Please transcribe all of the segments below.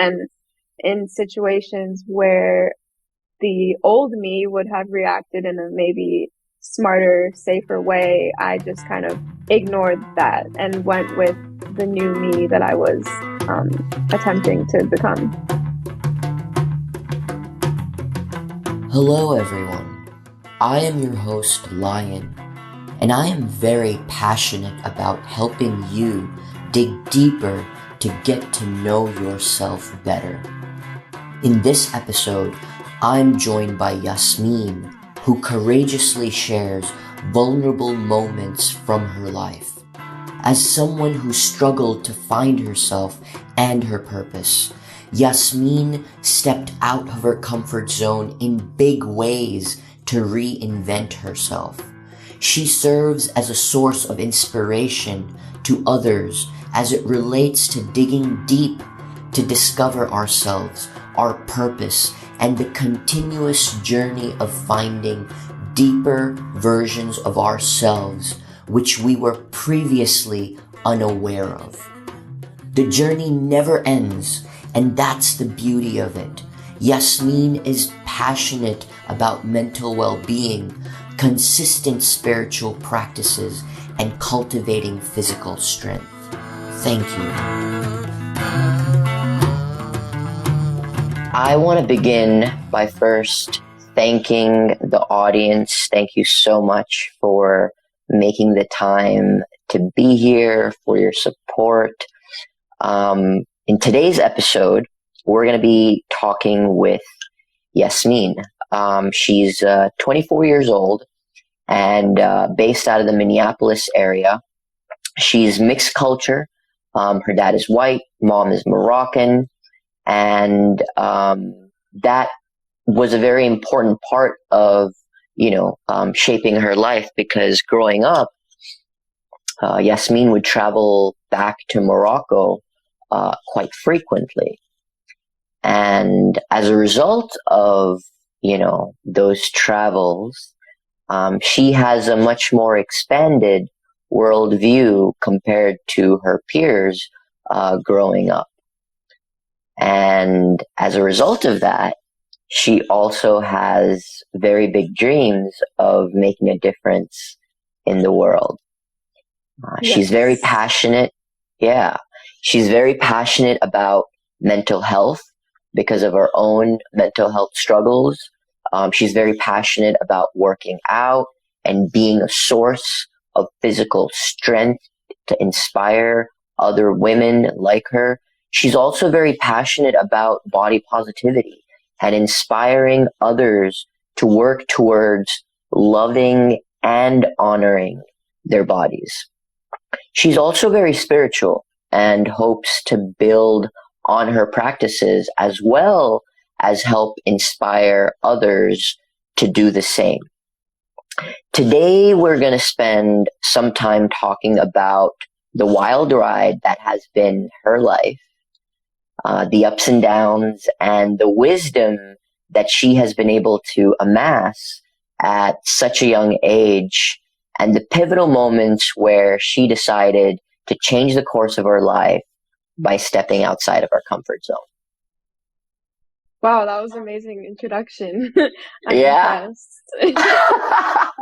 And in situations where the old me would have reacted in a maybe smarter, safer way, I just kind of ignored that and went with the new me that I was attempting to become. Hello, everyone. I am your host, Lion, and I am very passionate about helping you dig deeper to get to know yourself better. In this episode, I'm joined by Yasmin, who courageously shares vulnerable moments from her life. As someone who struggled to find herself and her purpose, Yasmin stepped out of her comfort zone in big ways to reinvent herself. She serves as a source of inspiration to others as it relates to digging deep to discover ourselves, our purpose, and the continuous journey of finding deeper versions of ourselves which we were previously unaware of. The journey never ends, and that's the beauty of it. Yasmin is passionate about mental well-being, consistent spiritual practices, and cultivating physical strength. Thank you. I want to begin by first thanking the audience. Thank you so much for making the time to be here, for your support. In today's episode, we're going to be talking with Yasmin. She's 24 years old and based out of the Minneapolis area. She's mixed culture. Her dad is white, mom is Moroccan, and that was a very important part of shaping her life, because growing up, Yasmin would travel back to Morocco quite frequently. And as a result of, those travels, she has a much more expanded worldview compared to her peers growing up. And as a result of that, she also has very big dreams of making a difference in the world. Yes. She's very passionate. Yeah. She's very passionate about mental health because of her own mental health struggles. She's very passionate about working out and being a source of physical strength to inspire other women like her. She's also very passionate about body positivity and inspiring others to work towards loving and honoring their bodies. She's also very spiritual and hopes to build on her practices as well as help inspire others to do the same. Today, we're going to spend some time talking about the wild ride that has been her life, the ups and downs, and the wisdom that she has been able to amass at such a young age, and the pivotal moments where she decided to change the course of her life by stepping outside of her comfort zone. Wow, that was an amazing introduction. I'm Yeah. impressed.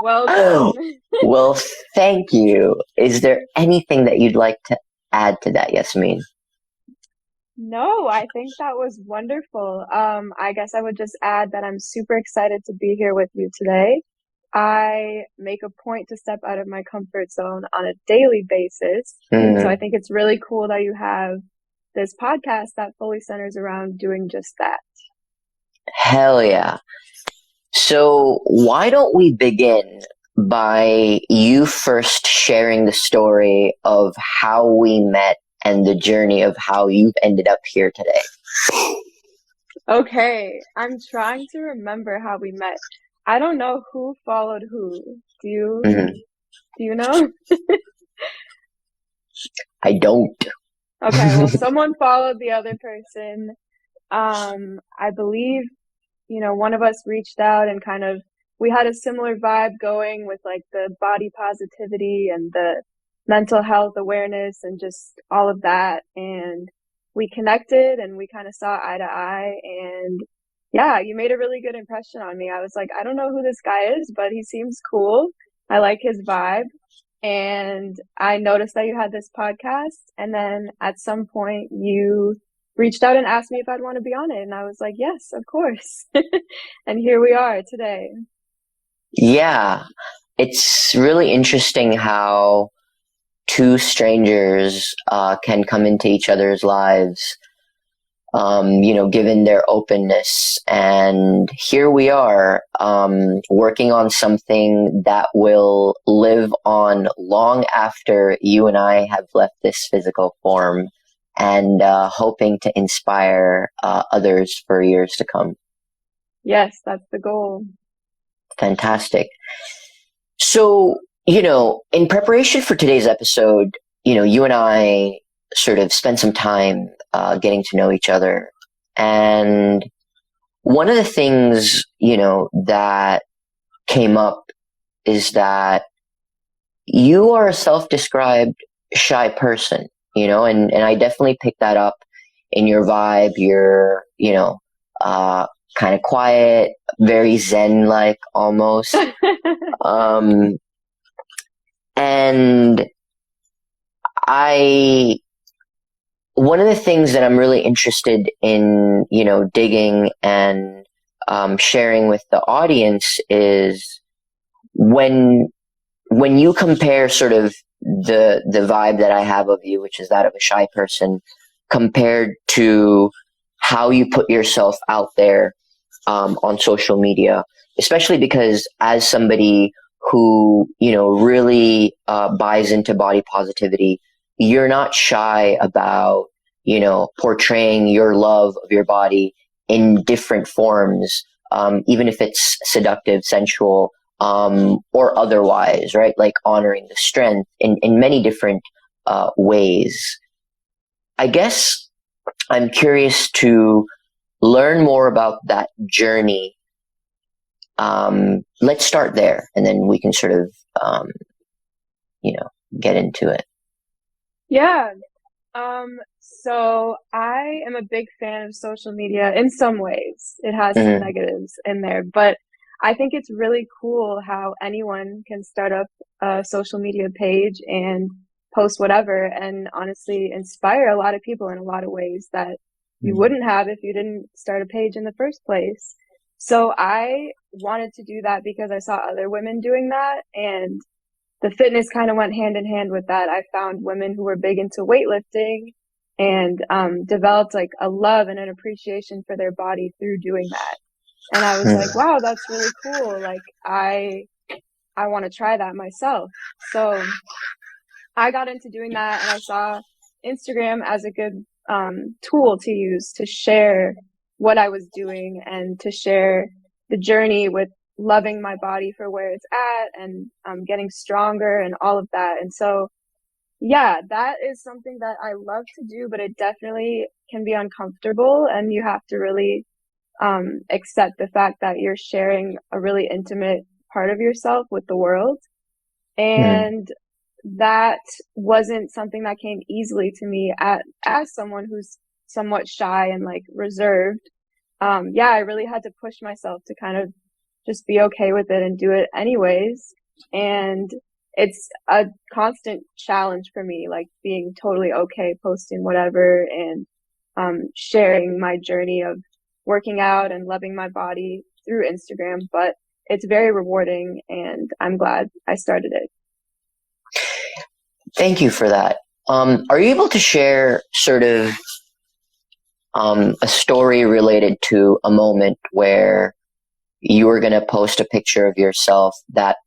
Well done. Well, thank you. Is there anything that you'd like to add to that, Yasmin? No, I think that was wonderful. I guess I would just add that I'm super excited to be here with you today. I make a point to step out of my comfort zone on a daily basis. So I think it's really cool that you have this podcast that fully centers around doing just that. Hell yeah. So why don't we begin by you first sharing the story of how we met and the journey of how you've ended up here today. Okay, I'm trying to remember how we met. I don't know who followed who. Do you know? I don't. Okay, well, someone followed the other person. I believe, one of us reached out and we had a similar vibe going with like the body positivity and the mental health awareness and just all of that. And we connected and we kind of saw eye to eye. And yeah, you made a really good impression on me. I was like, I don't know who this guy is, but he seems cool. I like his vibe. And I noticed that you had this podcast. And then at some point, you reached out and asked me if I'd want to be on it. And I was like, yes, of course. And here we are today. Yeah, it's really interesting how two strangers can come into each other's lives, given their openness. And here we are, working on something that will live on long after you and I have left this physical form, and hoping to inspire others for years to come. Yes, that's the goal. Fantastic. So, in preparation for today's episode, you and I sort of spent some time getting to know each other. And one of the things, that came up is that you are a self-described shy person, and I definitely picked that up in your vibe. You're, kind of quiet, very Zen-like almost. And one of the things that I'm really interested in, digging and sharing with the audience is when you compare sort of the vibe that I have of you, which is that of a shy person, compared to how you put yourself out there on social media, especially because as somebody who, really buys into body positivity, you're not shy about, portraying your love of your body in different forms, even if it's seductive, sensual, or otherwise, right? Like honoring the strength in many different ways. I guess I'm curious to learn more about that journey. Let's start there, and then we can sort of, get into it. Yeah. So I am a big fan of social media in some ways. It has some Mm-hmm. negatives in there, but I think it's really cool how anyone can start up a social media page and post whatever and honestly inspire a lot of people in a lot of ways that you wouldn't have if you didn't start a page in the first place. So I wanted to do that because I saw other women doing that, and the fitness kind of went hand in hand with that. I found women who were big into weightlifting and developed like a love and an appreciation for their body through doing that. And I was like, wow, that's really cool. Like I want to try that myself. So I got into doing that, and I saw Instagram as a good tool to use to share what I was doing and to share the journey with loving my body for where it's at and getting stronger and all of that. And so, yeah, that is something that I love to do, but it definitely can be uncomfortable, and you have to really accept the fact that you're sharing a really intimate part of yourself with the world. And that wasn't something that came easily to me as someone who's somewhat shy and like reserved. Yeah, I really had to push myself to kind of just be okay with it and do it anyways. And it's a constant challenge for me, like being totally okay posting whatever and sharing my journey of working out and loving my body through Instagram. But it's very rewarding, and I'm glad I started it. Thank you for that. Are you able to share sort of a story related to a moment where you were going to post a picture of yourself that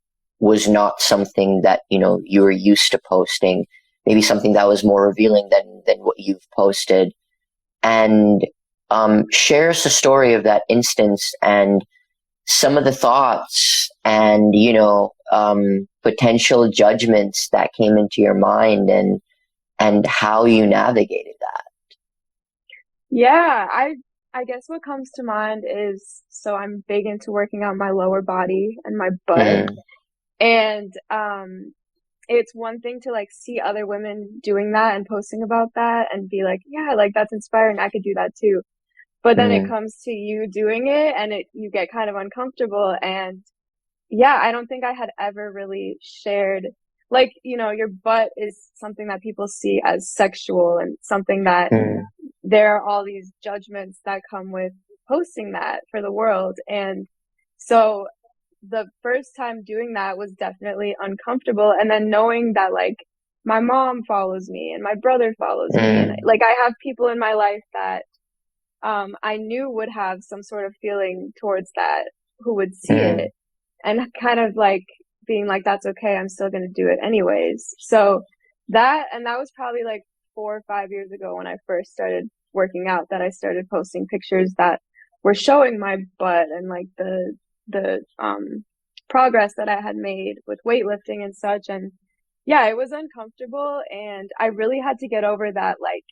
was not something that, you were used to posting, maybe something that was more revealing than what you've posted, and share us a story of that instance and some of the thoughts and, potential judgments that came into your mind and how you navigated that. Yeah, I guess what comes to mind is, so I'm big into working out my lower body and my butt. Mm, And it's one thing to like see other women doing that and posting about that and be like, yeah, like that's inspiring. I could do that too. But then it Mm, comes to you doing it and you get kind of uncomfortable. And yeah, I don't think I had ever really shared, like, your butt is something that people see as sexual and something that mm, there are all these judgments that come with posting that for the world. And so the first time doing that was definitely uncomfortable. And then knowing that like my mom follows me and my brother follows me, and mm, like I have people in my life that I knew would have some sort of feeling towards that, who would see mm. it and kind of like being like, that's okay. I'm still going to do it anyways. So that was probably like 4 or 5 years ago when I first started working out, that I started posting pictures that were showing my butt and like the progress that I had made with weightlifting and such. And yeah, it was uncomfortable. And I really had to get over that, like,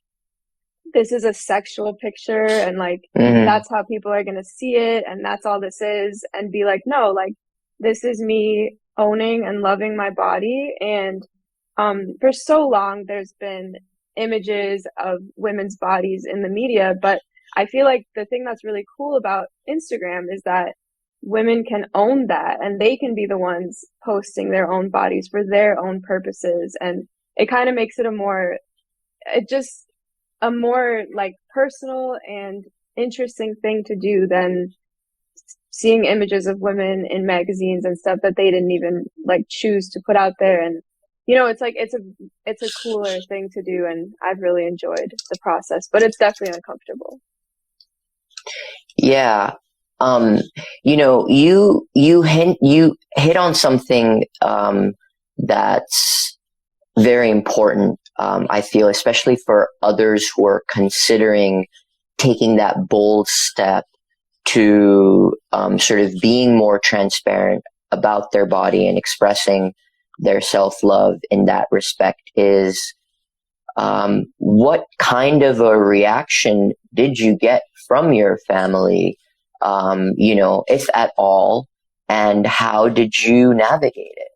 this is a sexual picture and like Mhm, that's how people are going to see it and that's all this is, and be like, no, like this is me owning and loving my body. And for so long there's been images of women's bodies in the media, but I feel like the thing that's really cool about Instagram is that women can own that and they can be the ones posting their own bodies for their own purposes. And it kind of makes it it just a more like personal and interesting thing to do than seeing images of women in magazines and stuff that they didn't even like choose to put out there. And it's like it's a cooler thing to do, and I've really enjoyed the process, but it's definitely uncomfortable. yeah. Um, you hit on something that's very important. I feel, especially for others who are considering taking that bold step to sort of being more transparent about their body and expressing their self love in that respect is what kind of a reaction did you get from your family, if at all, and how did you navigate it?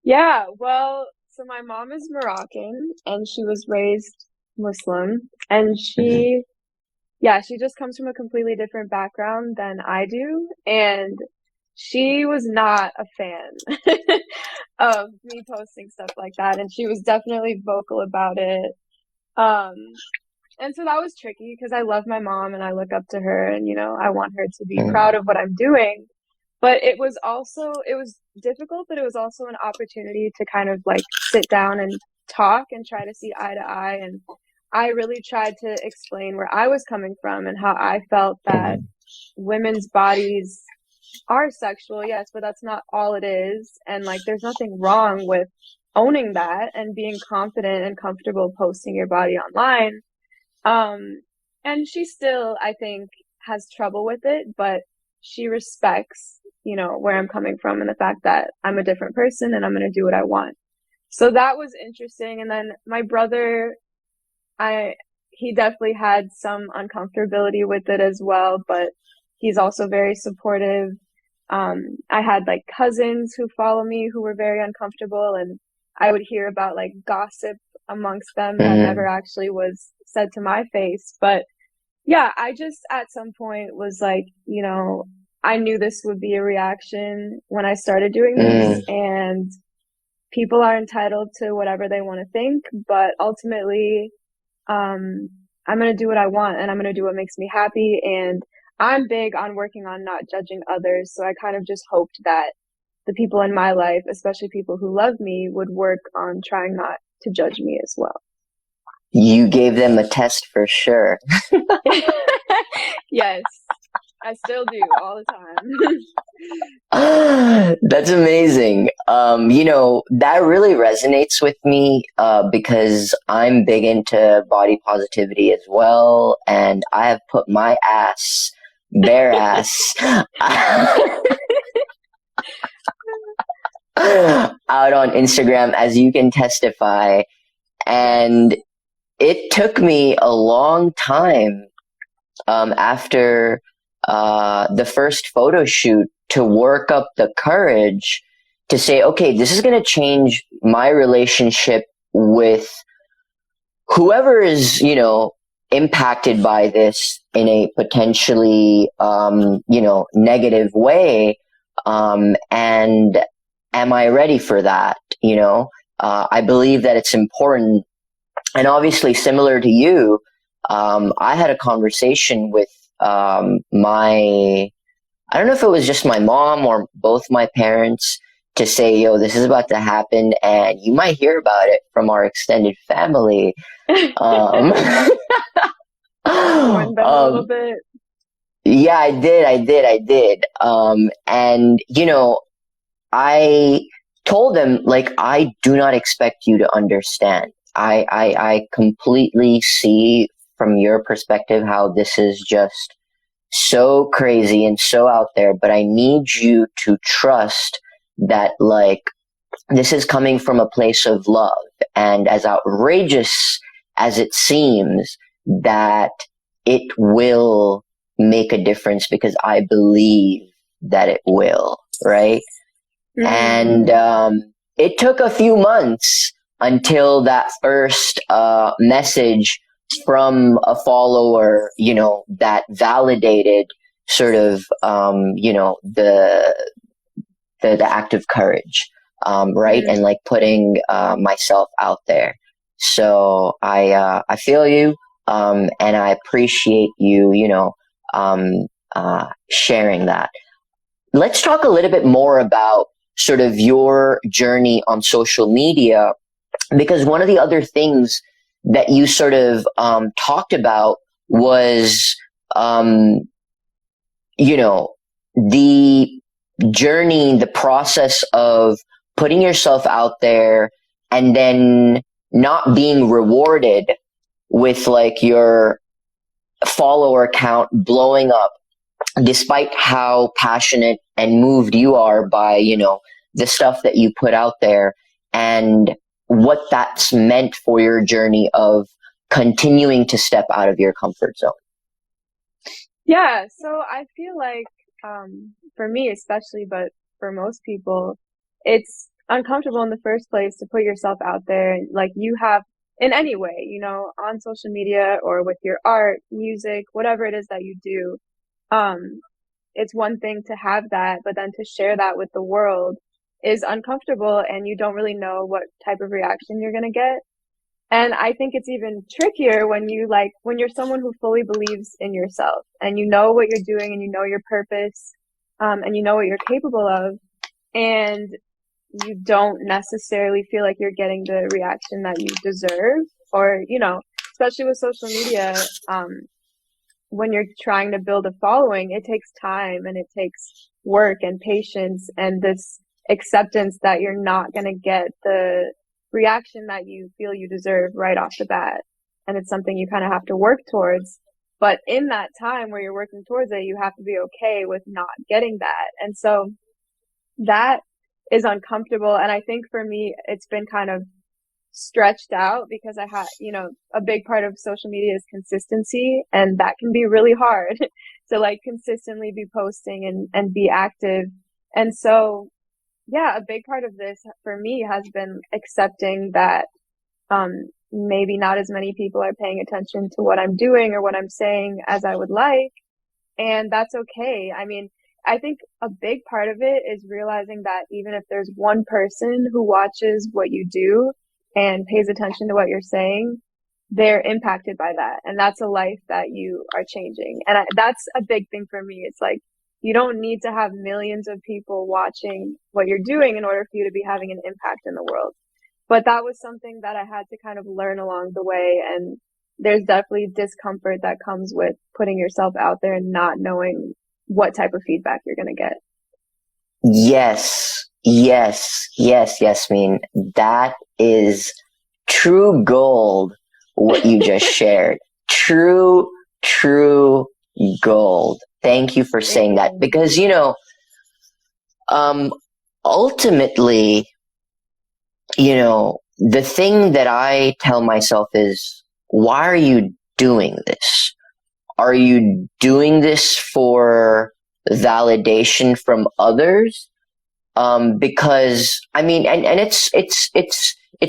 Yeah, well, so my mom is Moroccan and she was raised Muslim, and Mm-hmm. she just comes from a completely different background than I do. And she was not a fan of me posting stuff like that. And she was definitely vocal about it. Um, and so that was tricky because I love my mom and I look up to her and, I want her to be proud Mm-hmm. of what I'm doing. But it was difficult, but it was also an opportunity to kind of like sit down and talk and try to see eye to eye. And I really tried to explain where I was coming from and how I felt that women's bodies are sexual, yes, but that's not all it is. And like, there's nothing wrong with owning that and being confident and comfortable posting your body online. Um, and she still, I think, has trouble with it, but she respects, where I'm coming from and the fact that I'm a different person and I'm going to do what I want. So that was interesting. And then my brother, I he definitely had some uncomfortability with it as well, but he's also very supportive. I had like cousins who follow me who were very uncomfortable, and I would hear about like gossip amongst them that never Mm-hmm. actually was said to my face. But yeah, I just at some point was like, I knew this would be a reaction when I started doing this, and people are entitled to whatever they want to think, but ultimately, I'm going to do what I want and I'm going to do what makes me happy. And I'm big on working on not judging others. So I kind of just hoped that the people in my life, especially people who love me, would work on trying not to judge me as well. You gave them a test for sure. Yes, I still do all the time. That's amazing. That really resonates with me because I'm big into body positivity as well, and I have put my ass, bare ass, out on Instagram, as you can testify. Yes. And it took me a long time after the first photo shoot to work up the courage to say, okay, this is going to change my relationship with whoever is, impacted by this in a potentially, negative way. And am I ready for that? I believe that it's important. And obviously, similar to you, I had a conversation with I don't know if it was just my mom or both my parents, to say, yo, this is about to happen and you might hear about it from our extended family. Warn them a little bit. Yeah, I did. And, I told them, like, I do not expect you to understand. I completely see from your perspective how this is just so crazy and so out there, but I need you to trust that, like, this is coming from a place of love. And as outrageous as it seems, that it will make a difference, because I believe that it will, right? Mm-hmm. And it took a few months until that first message from a follower, that validated sort of, the act of courage, right? Mm-hmm. And like putting myself out there. So I feel you, and I appreciate you, sharing that. Let's talk a little bit more about sort of your journey on social media, because one of the other things that you sort of talked about was, the journey, the process of putting yourself out there and then not being rewarded with like your follower count blowing up, despite how passionate and moved you are by, the stuff that you put out there, and what that's meant for your journey of continuing to step out of your comfort zone. Yeah, so I feel like, for me especially, but for most people, it's uncomfortable in the first place to put yourself out there, like you have in any way, on social media or with your art, music, whatever it is that you do. It's one thing to have that, but then to share that with the world is uncomfortable, and you don't really know what type of reaction you're going to get. And I think it's even trickier when you're someone who fully believes in yourself, and you know what you're doing, and you know your purpose, and you know what you're capable of, and you don't necessarily feel like you're getting the reaction that you deserve, or, especially with social media, when you're trying to build a following, it takes time and it takes work and patience and this acceptance that you're not going to get the reaction that you feel you deserve right off the bat. And it's something you kind of have to work towards. But in that time where you're working towards it, you have to be okay with not getting that. And so that is uncomfortable. And I think for me, it's been kind of stretched out because I had, a big part of social media is consistency, and that can be really hard to like consistently be posting and be active. And so, yeah, a big part of this for me has been accepting that, maybe not as many people are paying attention to what I'm doing or what I'm saying as I would like. And that's okay. I mean, I think a big part of it is realizing that even if there's one person who watches what you do and pays attention to what you're saying, they're impacted by that. And that's a life that you are changing. And that's a big thing for me. It's like, you don't need to have millions of people watching what you're doing in order for you to be having an impact in the world. But that was something that I had to kind of learn along the way. And there's definitely discomfort that comes with putting yourself out there and not knowing what type of feedback you're going to get. Yes, Yasmin. That is true gold, what you just shared. True gold. Thank you for saying that, because, ultimately, the thing that I tell myself is, why are you doing this? Are you doing this for validation from others? Because I mean, and it's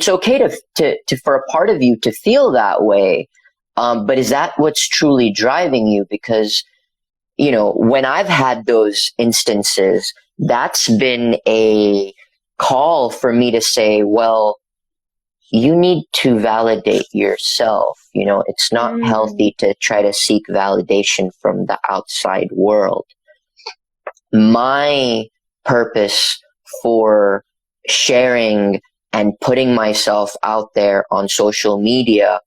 okay to for a part of you to feel that way. But is that what's truly driving you? Because, when I've had those instances, that's been a call for me to say, well, you need to validate yourself. It's not Mm. healthy to try to seek validation from the outside world. My purpose for sharing and putting myself out there on social media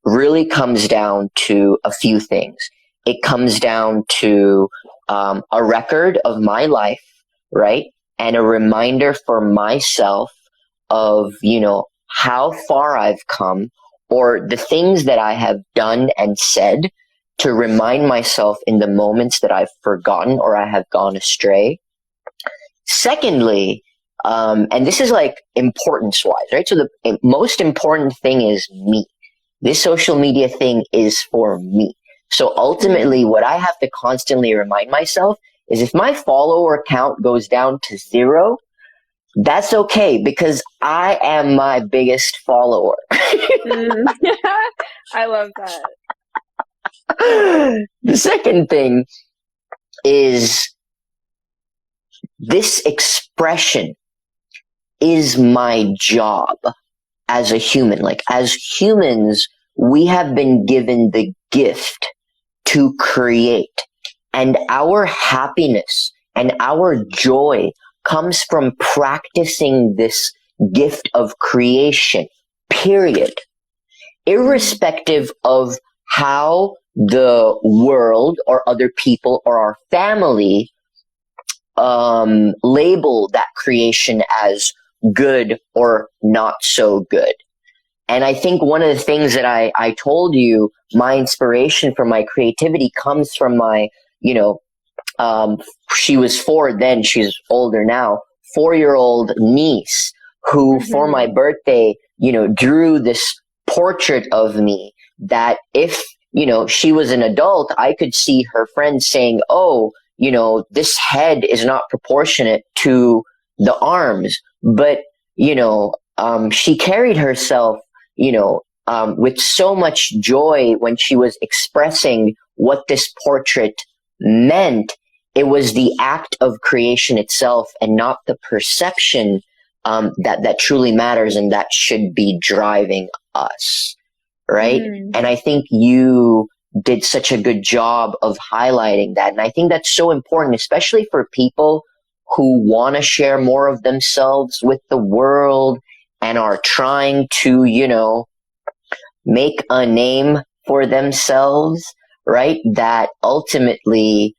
really comes down to a few things. It comes down to a record of my life, right? And a reminder for myself of, how far I've come or the things that I have done and said to remind myself in the moments that I've forgotten or I have gone astray. Secondly, and this is like importance wise, right? So the most important thing is me. This social media thing is for me. So ultimately, what I have to constantly remind myself is if my follower count goes down to 0, that's okay because I am my biggest follower. Mm. I love that. The second thing is this expression is my job as a human. Like, as humans, we have been given the gift to create, and our happiness and our joy comes from practicing this gift of creation, period. Irrespective of how the world or other people or our family label that creation as good or not so good. And I think one of the things that I told you, my inspiration for my creativity comes from my, she was 4 then, she's older now, 4-year-old niece who for my birthday, drew this portrait of me that if, she was an adult, I could see her friends saying, oh, this head is not proportionate to the arms. But, she carried herself, with so much joy when she was expressing what this portrait meant. It was the act of creation itself and not the perception that truly matters and that should be driving us, right? And I think you did such a good job of highlighting that. And I think that's so important, especially for people who want to share more of themselves with the world and are trying to, make a name for themselves, right? That ultimately,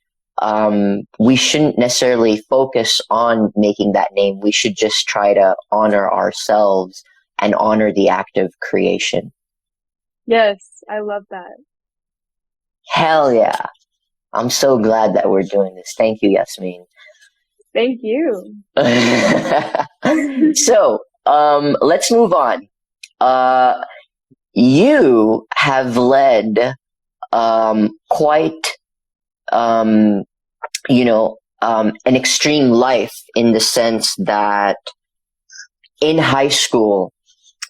we shouldn't necessarily focus on making that name. We should just try to honor ourselves and honor the act of creation. Yes, I love that. Hell yeah. I'm so glad that we're doing this. Thank you, Yasmin. Thank you. So, let's move on. You have led, quite, an extreme life in the sense that in high school,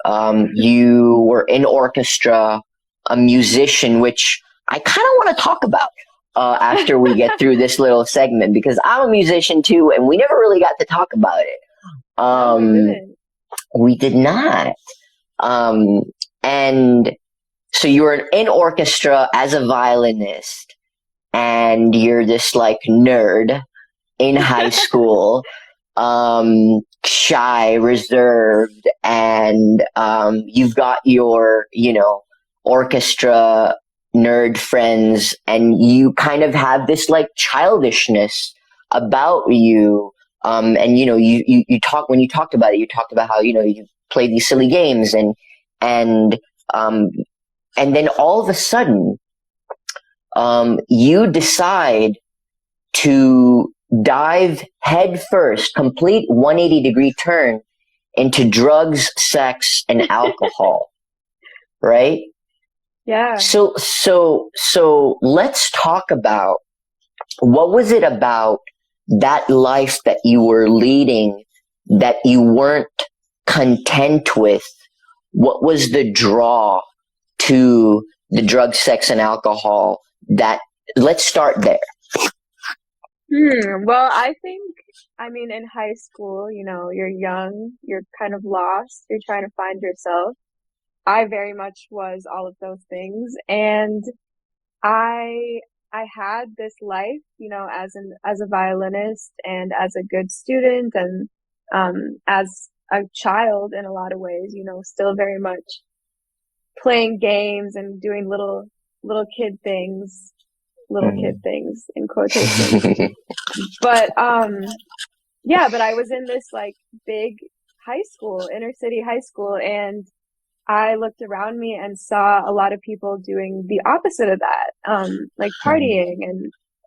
you were in orchestra, a musician, which I kind of want to talk about after we get through this little segment, because I'm a musician too, and we never really got to talk about it. No, we didn't. We did not. And so you were in orchestra as a violinist, and you're this like nerd in high school, shy, reserved, and you've got your, orchestra nerd friends, and you kind of have this like childishness about you. And you talk, when you talked about it, you talked about how, you play these silly games and then all of a sudden, you decide to dive head first, complete 180-degree turn into drugs, sex, and alcohol, right? Yeah. So let's talk about what was it about that life that you were leading that you weren't content with? What was the draw to the drug, sex, and alcohol? That let's start there. Well, I mean, in high school, you're young, you're kind of lost, you're trying to find yourself. I very much was all of those things. And I, I had this life, as a violinist and as a good student and, as a child in a lot of ways, still very much playing games and doing little kid things in quotations. But yeah, but I was in this like big high school, inner city high school, and I looked around me and saw a lot of people doing the opposite of that, like partying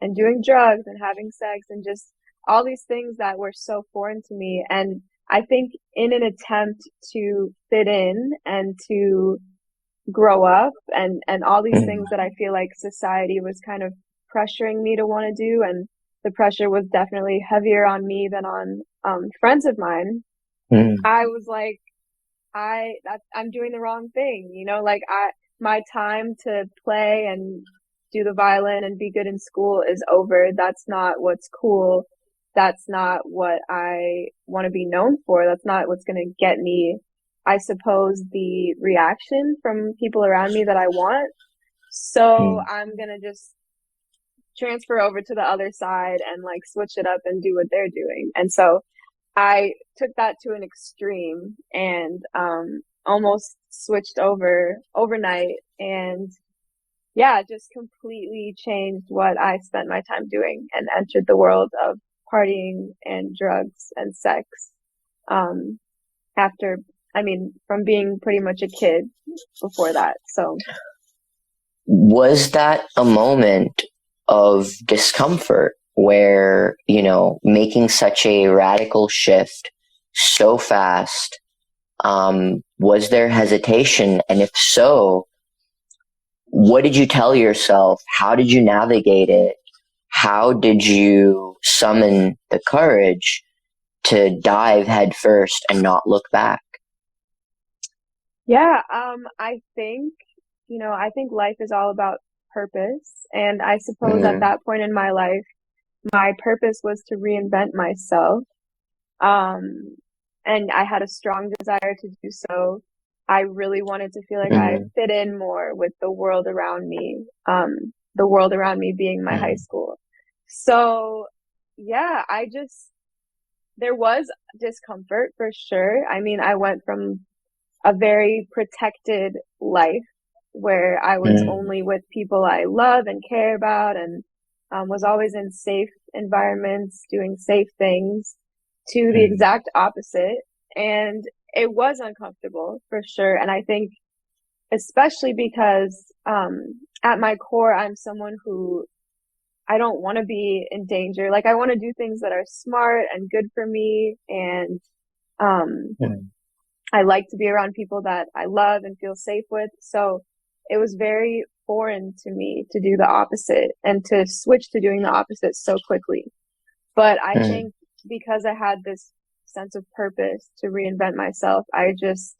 and doing drugs and having sex and just all these things that were so foreign to me. And I think in an attempt to fit in and to grow up and all these things that I feel like society was kind of pressuring me to want to do. And the pressure was definitely heavier on me than on friends of mine. I was like, I'm doing the wrong thing, like my time to play and do the violin and be good in school is over. That's not what's cool. That's not what I want to be known for. That's not what's going to get me, I suppose, the reaction from people around me that I want. So I'm going to just transfer over to the other side and like switch it up and do what they're doing. And so I took that to an extreme and almost switched over overnight and yeah, just completely changed what I spent my time doing and entered the world of partying and drugs and sex. Um, after, I mean, from being pretty much a kid before that. So, Was that a moment of discomfort where, making such a radical shift so fast, was there hesitation? And if so, what did you tell yourself? How did you navigate it? How did you summon the courage to dive headfirst and not look back? yeah, I think life is all about purpose. And I suppose at Mm, that point in my life, my purpose was to reinvent myself. Um, and I had a strong desire to do so. I really wanted to feel like I mm, fit in more with the world around me, the world around me being my high mm, school. So, yeah, there was discomfort for sure. I mean, I went from a very protected life where I was mm, only with people I love and care about and was always in safe environments, doing safe things, to the mm, exact opposite. And it was uncomfortable for sure. And I think especially because at my core, I'm someone who I don't want to be in danger. Like I want to do things that are smart and good for me. And um, mm, I like to be around people that I love and feel safe with. So it was very foreign to me to do the opposite and to switch to doing the opposite so quickly. But I mm. think because I had this sense of purpose to reinvent myself, I just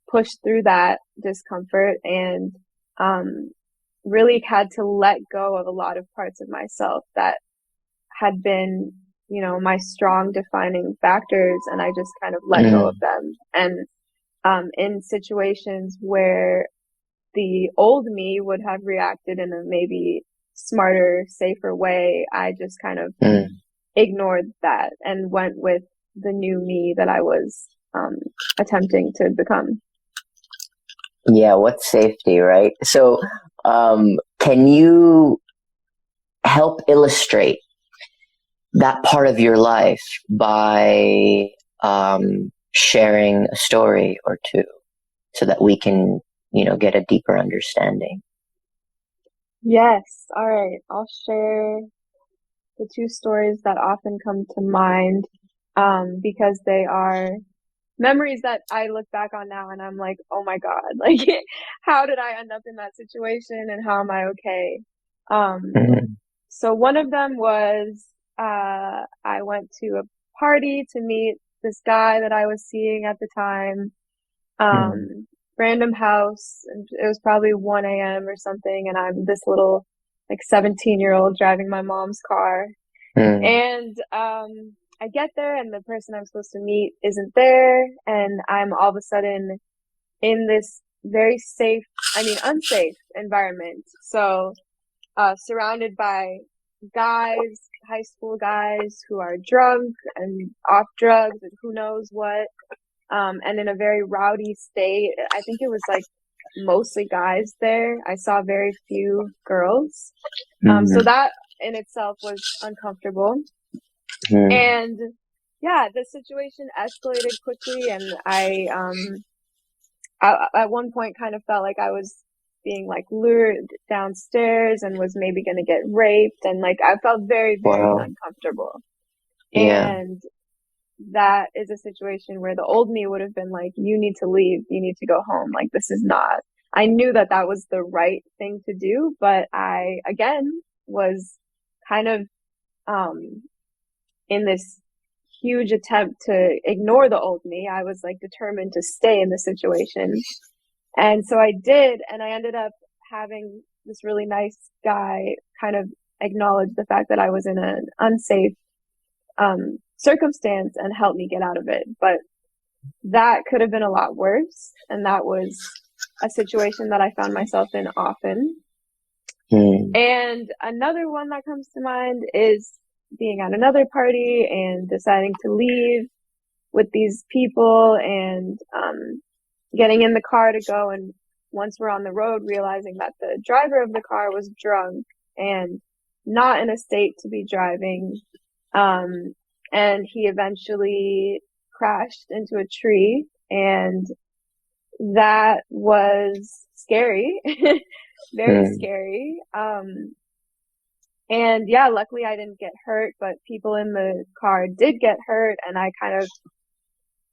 pushed through that discomfort and um, really had to let go of a lot of parts of myself that had been, my strong defining factors. And I just kind of let go of Mm. them. And in situations where the old me would have reacted in a maybe smarter, safer way, I just kind of Mm. ignored that and went with the new me that I was attempting to become. Yeah, what's safety, right? So, can you help illustrate that part of your life by sharing a story or two so that we can, get a deeper understanding? Yes. All right. I'll share the two stories that often come to mind because they are memories that I look back on now and I'm like, oh my God, like how did I end up in that situation and how am I okay? Um, Mm. so one of them was I went to a party to meet this guy that I was seeing at the time. Mm, Random house, and it was probably 1 a.m. or something, and I'm this little like 17-year-old driving my mom's car. mm, And I get there and the person I'm supposed to meet isn't there, and I'm all of a sudden in this very safe, I mean unsafe environment. So surrounded by guys, high school guys who are drunk and off drugs and who knows what, and in a very rowdy state. I think it was like mostly guys there. I saw very few girls. So mm, that in itself was uncomfortable. mm. And yeah, the situation escalated quickly, and I at one point kind of felt like I was being like lured downstairs and was maybe going to get raped, and like I felt very, very Wow. uncomfortable. Yeah. And that is a situation where the old me would have been like, you need to leave, you need to go home. Like, this is not, I knew that that was the right thing to do, but I, again, was kind of, in this huge attempt to ignore the old me. I was like determined to stay in the situation. And so I did, and I ended up having this really nice guy kind of acknowledge the fact that I was in an unsafe circumstance and help me get out of it. But that could have been a lot worse. And that was a situation that I found myself in often. Mm, And another one that comes to mind is being at another party and deciding to leave with these people and getting in the car to go. And once we're on the road, realizing that the driver of the car was drunk and not in a state to be driving. And he eventually crashed into a tree, and that was scary, very mm, scary. And yeah, luckily I didn't get hurt, but people in the car did get hurt, and I kind of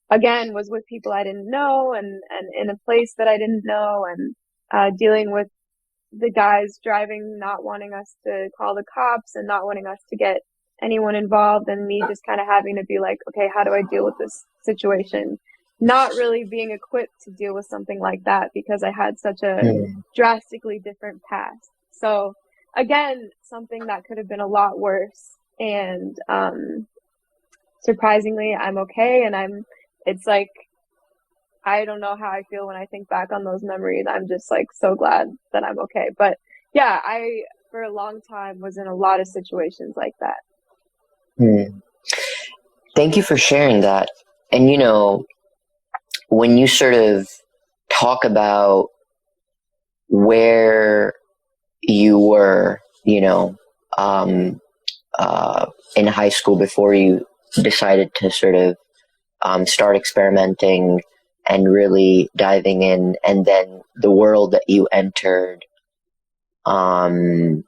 again was with people I didn't know and in a place that I didn't know, and dealing with the guys driving not wanting us to call the cops and not wanting us to get anyone involved, and me just kind of having to be like, okay, how do I deal with this situation? Not really being equipped to deal with something like that because I had such a mm. drastically different past. So again, something that could have been a lot worse. And surprisingly, I'm okay. And it's like, I don't know how I feel when I think back on those memories. I'm just like so glad that I'm okay. But yeah, for a long time, was in a lot of situations like that. Mm. Thank you for sharing that. And when you sort of talk about where you were, um, in high school before you decided to sort of start experimenting and really diving in, and then the world that you entered, and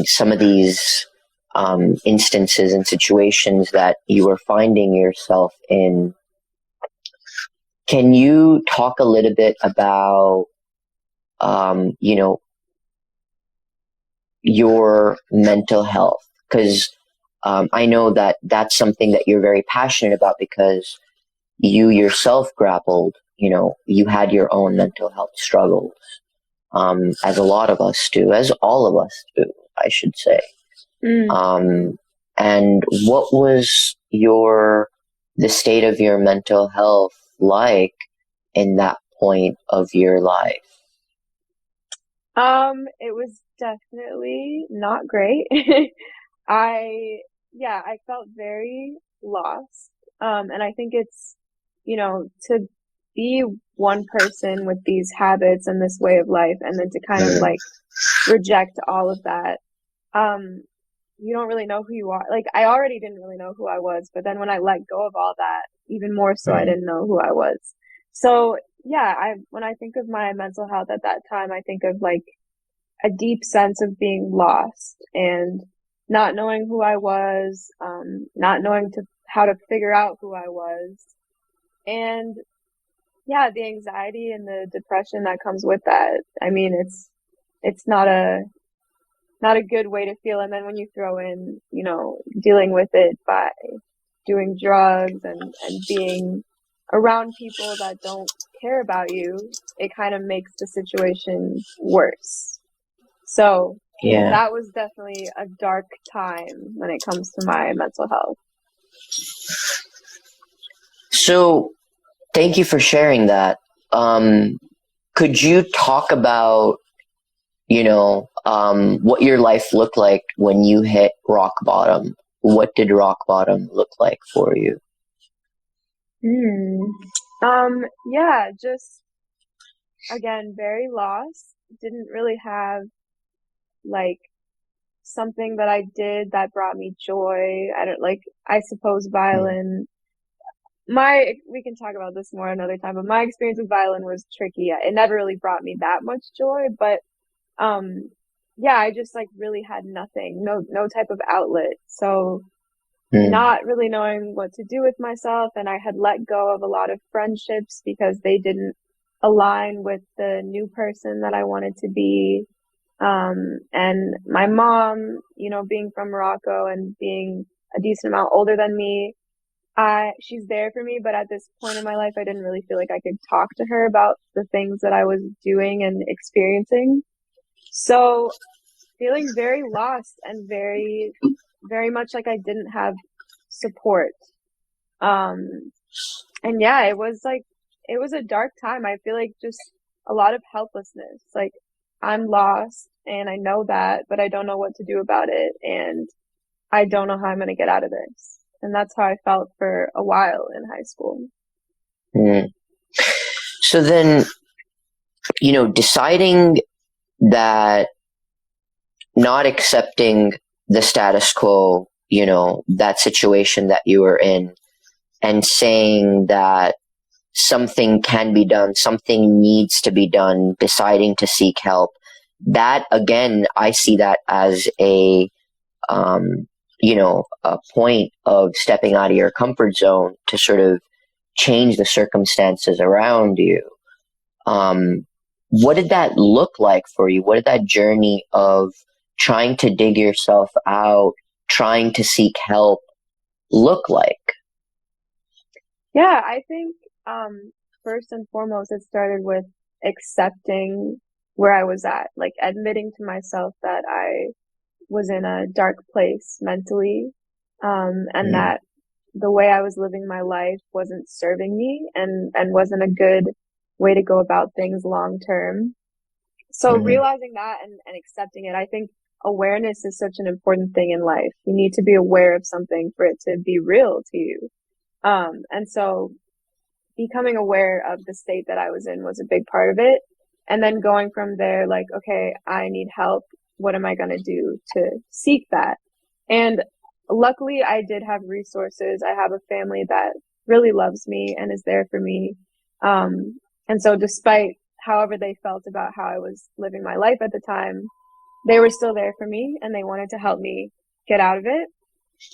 some of these instances and situations that you were finding yourself in. Can you talk a little bit about, um, you know, your mental health? Because I know that that's something that you're very passionate about because you yourself grappled, you had your own mental health struggles, as a lot of us do, as all of us do, I should say. Mm. Um, and what was the state of your mental health like in that point of your life? It was definitely not great. I, yeah, I felt very lost. And I think it's, to be one person with these habits and this way of life, and then to kind of Mm, like reject all of that. Um, you don't really know who you are. Like, I already didn't really know who I was, but then when I let go of all that, even more so, I mm, didn't know who I was. So yeah, when I think of my mental health at that time, I think of like a deep sense of being lost and not knowing who I was, not knowing how to figure out who I was. And yeah, the anxiety and the depression that comes with that. I mean, it's not not a good way to feel. And then when you throw in, dealing with it by doing drugs and being around people that don't care about you, it kind of makes the situation worse. So Yeah. that was definitely a dark time when it comes to my mental health. So thank you for sharing that. Could you talk about, what your life looked like when you hit rock bottom? What did rock bottom look like for you? Yeah, just again, very lost. Didn't really have like something that I did that brought me joy. I suppose Mm. violin. We can talk about this more another time, but my experience with violin was tricky. It never really brought me that much joy, but um, yeah, I just like really had nothing, no type of outlet. So Mm. not really knowing what to do with myself, and I had let go of a lot of friendships because they didn't align with the new person that I wanted to be. And my mom, being from Morocco and being a decent amount older than me, she's there for me, but at this point in my life, I didn't really feel like I could talk to her about the things that I was doing and experiencing. So feeling very lost and very, very much like I didn't have support. Um, and yeah, it was a dark time. I feel like just a lot of helplessness. Like I'm lost and I know that, but I don't know what to do about it. And I don't know how I'm going to get out of this. And that's how I felt for a while in high school. Mm. So then, deciding that not accepting the status quo, that situation that you were in, and saying that something can be done, something needs to be done, deciding to seek help. That again, I see that as um, a point of stepping out of your comfort zone to sort of change the circumstances around you. What did that look like for you? What did that journey of trying to dig yourself out, trying to seek help look like? Yeah, I think first and foremost, it started with accepting where I was at, like admitting to myself that I was in a dark place mentally, and Mm. that the way I was living my life wasn't serving me and wasn't a good way to go about things long term. So Mm-hmm. realizing that and accepting it, I think awareness is such an important thing in life. You need to be aware of something for it to be real to you. And so becoming aware of the state that I was in was a big part of it. And then going from there, like, okay, I need help. What am I going to do to seek that? And luckily, I did have resources. I have a family that really loves me and is there for me. And so despite however they felt about how I was living my life at the time, they were still there for me and they wanted to help me get out of it.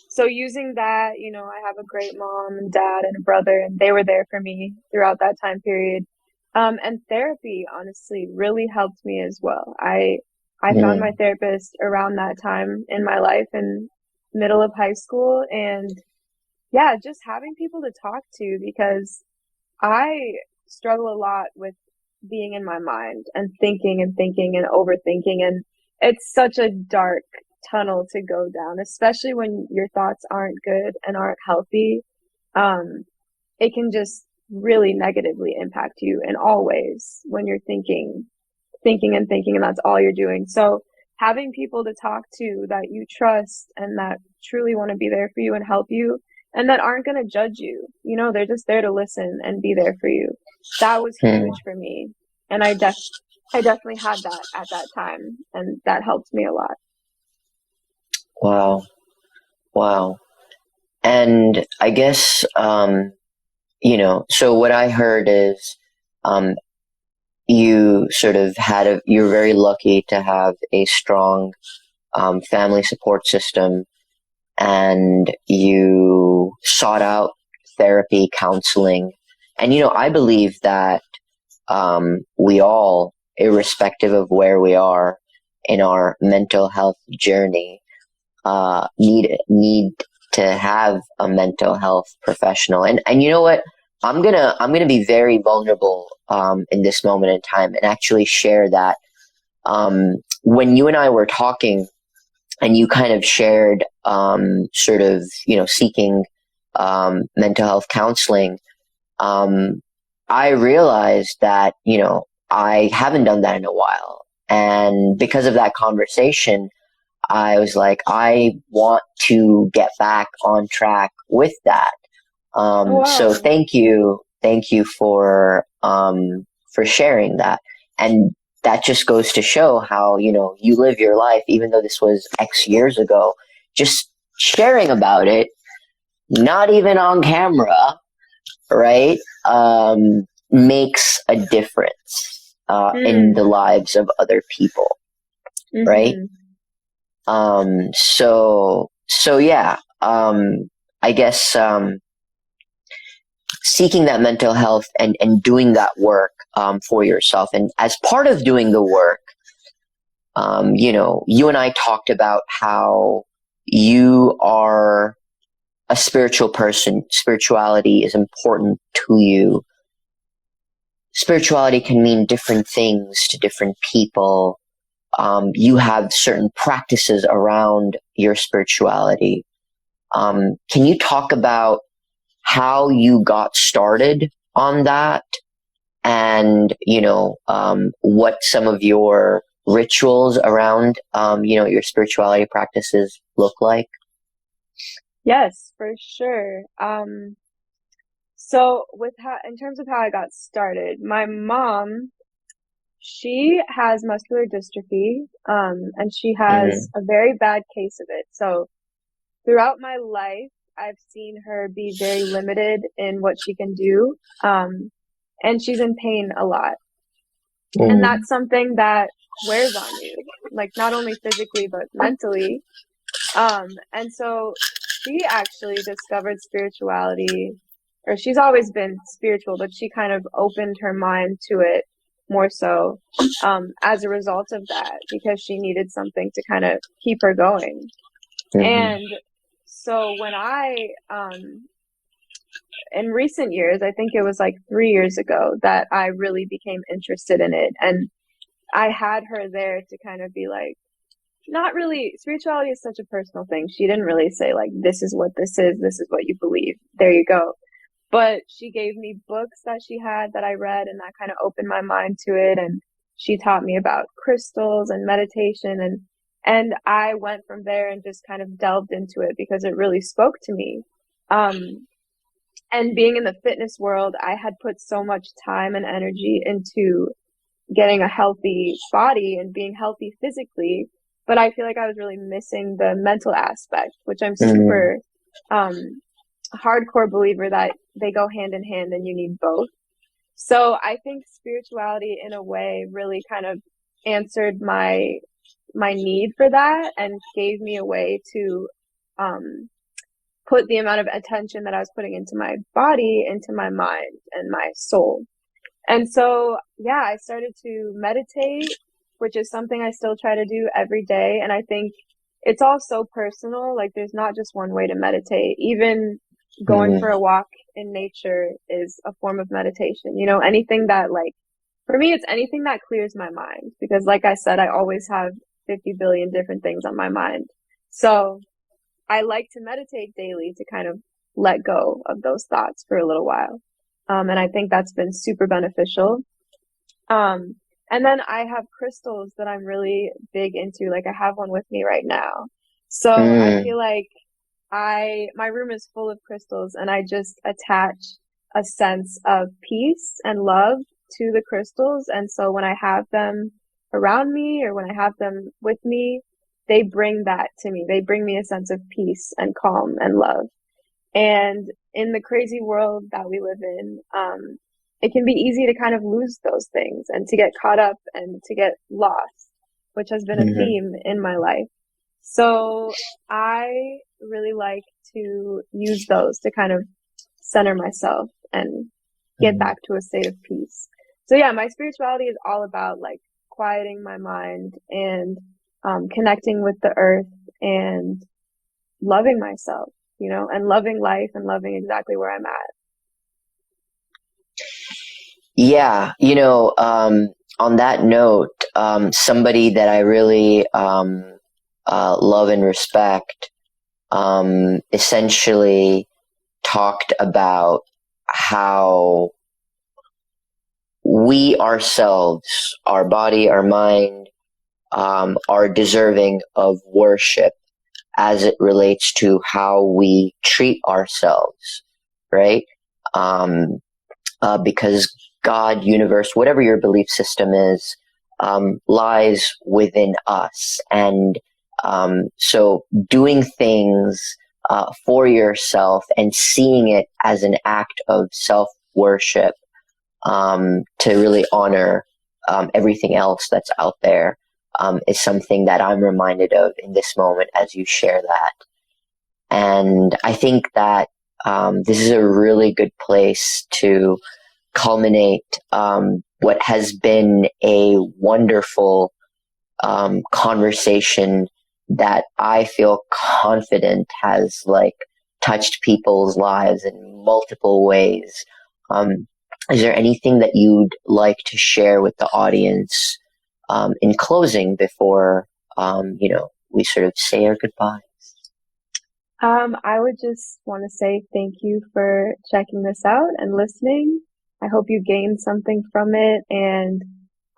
So using that, I have a great mom and dad and a brother, and they were there for me throughout that time period. And therapy, honestly, really helped me as well. I found my Mm. therapist around that time in my life in middle of high school, and yeah, just having people to talk to because I struggle a lot with being in my mind and thinking and overthinking. And it's such a dark tunnel to go down, especially when your thoughts aren't good and aren't healthy. Um, it can just really negatively impact you in all ways when you're thinking and thinking, and that's all you're doing. So having people to talk to that you trust and that truly want to be there for you and help you and that aren't going to judge you, they're just there to listen and be there for you. That was Mm. huge for me. And I definitely had that at that time, and that helped me a lot. Wow. Wow. And I guess, so what I heard is, um, you sort of you're very lucky to have a strong, family support system, and you sought out therapy, counseling. And, I believe that, we all, irrespective of where we are in our mental health journey need to have a mental health professional. And you know what? I'm gonna be very vulnerable in this moment in time and actually share that when you and I were talking and you kind of shared sort of seeking mental health counseling, I realized that I haven't done that in a while, and because of that conversation, I was like, I want to get back on track with that. Oh, So wow. thank you for sharing that. And that just goes to show how, you live your life, even though this was X years ago, just sharing about it, not even on camera, right? Makes a difference, in the Mm. lives of other people, right? Mm-hmm. So yeah, I guess, seeking that mental health and doing that work, for yourself. And as part of doing the work, you and I talked about how you are a spiritual person. Spirituality is important to you. Spirituality can mean different things to different people. You have certain practices around your spirituality. Can you talk about how you got started on that, and what some of your rituals around your spirituality practices look like? Yes, for sure. So with how, in terms of how I got started, my mom, she has muscular dystrophy, and she has Mm-hmm. a very bad case of it. So throughout my life, I've seen her be very limited in what she can do. And she's in pain a lot. And Mm-hmm. that's something that wears on you, like not only physically, but mentally. And so she actually discovered spirituality, or she's always been spiritual, but she kind of opened her mind to it more so, as a result of that, because she needed something to kind of keep her going. Mm-hmm. And so when in recent years, I think it was like 3 years ago that I really became interested in it. And I had her there to kind of be like, not really, spirituality is such a personal thing. She didn't really say, like, this is what this is what you believe. There you go. But she gave me books that she had that I read, and that kind of opened my mind to it. And she taught me about crystals and meditation, and I went from there and just kind of delved into it because it really spoke to me. And being in the fitness world, I had put so much time and energy into getting a healthy body and being healthy physically, but I feel like I was really missing the mental aspect, which I'm Mm-hmm. super um hardcore believer that they go hand in hand and you need both. So I think spirituality in a way really kind of answered my need for that and gave me a way to um put the amount of attention that I was putting into my body into my mind and my soul. And so, yeah, I started to meditate, which is something I still try to do every day. And I think it's all so personal. Like, there's not just one way to meditate. Even going for Mm-hmm. a walk in nature is a form of meditation. Anything that, like, for me, it's anything that clears my mind. Because, like I said, I always have 50 billion different things on my mind. So I like to meditate daily to kind of let go of those thoughts for a little while. And I think that's been super beneficial. Um, and then I have crystals that I'm really big into. Like I have one with me right now. So I Mm-hmm. feel like my room is full of crystals and I just attach a sense of peace and love to the crystals. And so when I have them around me or when I have them with me, they bring that to me. They bring me a sense of peace and calm and love. And in the crazy world that we live in, it can be easy to kind of lose those things and to get caught up and to get lost, which has been a Mm-hmm. theme in my life. So I really like to use those to kind of center myself and get Mm-hmm. back to a state of peace. So yeah, my spirituality is all about like quieting my mind and connecting with the earth and loving myself, and loving life and loving exactly where I'm at. Yeah, on that note, somebody that I really love and respect essentially talked about how we ourselves, our body, our mind, are deserving of worship as it relates to how we treat ourselves, right? Because God, universe, whatever your belief system is, lies within us. And so doing things for yourself and seeing it as an act of self-worship to really honor everything else that's out there is something that I'm reminded of in this moment as you share that. And I think that this is a really good place to culminate what has been a wonderful conversation that I feel confident has touched people's lives in multiple ways. Is there anything that you'd like to share with the audience in closing before we sort of say our goodbyes? I would just want to say thank you for checking this out and listening. I hope you gained something from it, and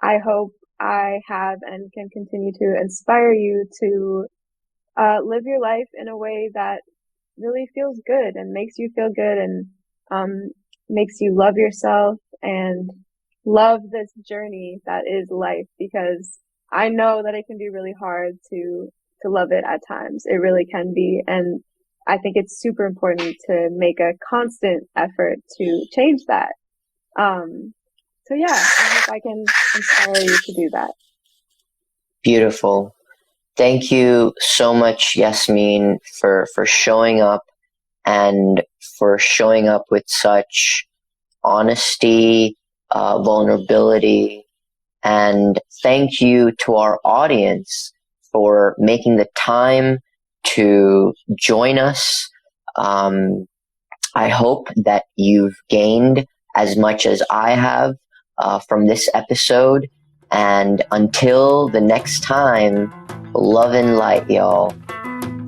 I hope I have and can continue to inspire you to live your life in a way that really feels good and makes you feel good and makes you love yourself and love this journey that is life, because I know that it can be really hard to love it at times. It really can be. And I think it's super important to make a constant effort to change that. So yeah, I hope I can inspire you to do that. Beautiful. Thank you so much, Yasmin, for showing up and for showing up with such honesty, vulnerability, and thank you to our audience for making the time to join us. I hope that you've gained as much as I have from this episode. And until the next time, love and light, y'all.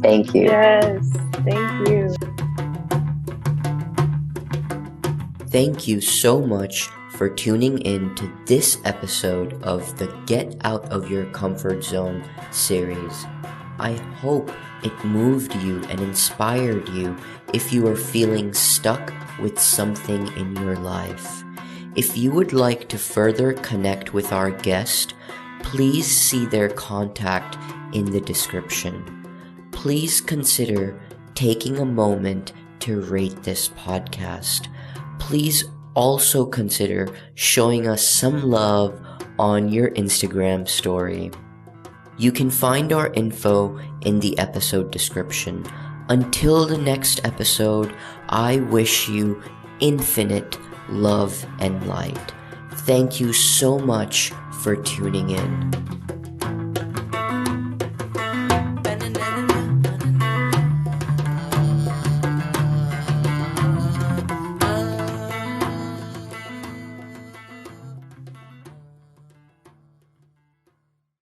Thank you. Yes, thank you. Thank you so much for tuning in to this episode of the Get Out of Your Comfort Zone series. I hope it moved you and inspired you if you are feeling stuck with something in your life. If you would like to further connect with our guest, please see their contact in the description. Please consider taking a moment to rate this podcast. Please also consider showing us some love on your Instagram story. You can find our info in the episode description. Until the next episode, I wish you infinite love and light. Thank you so much for tuning in.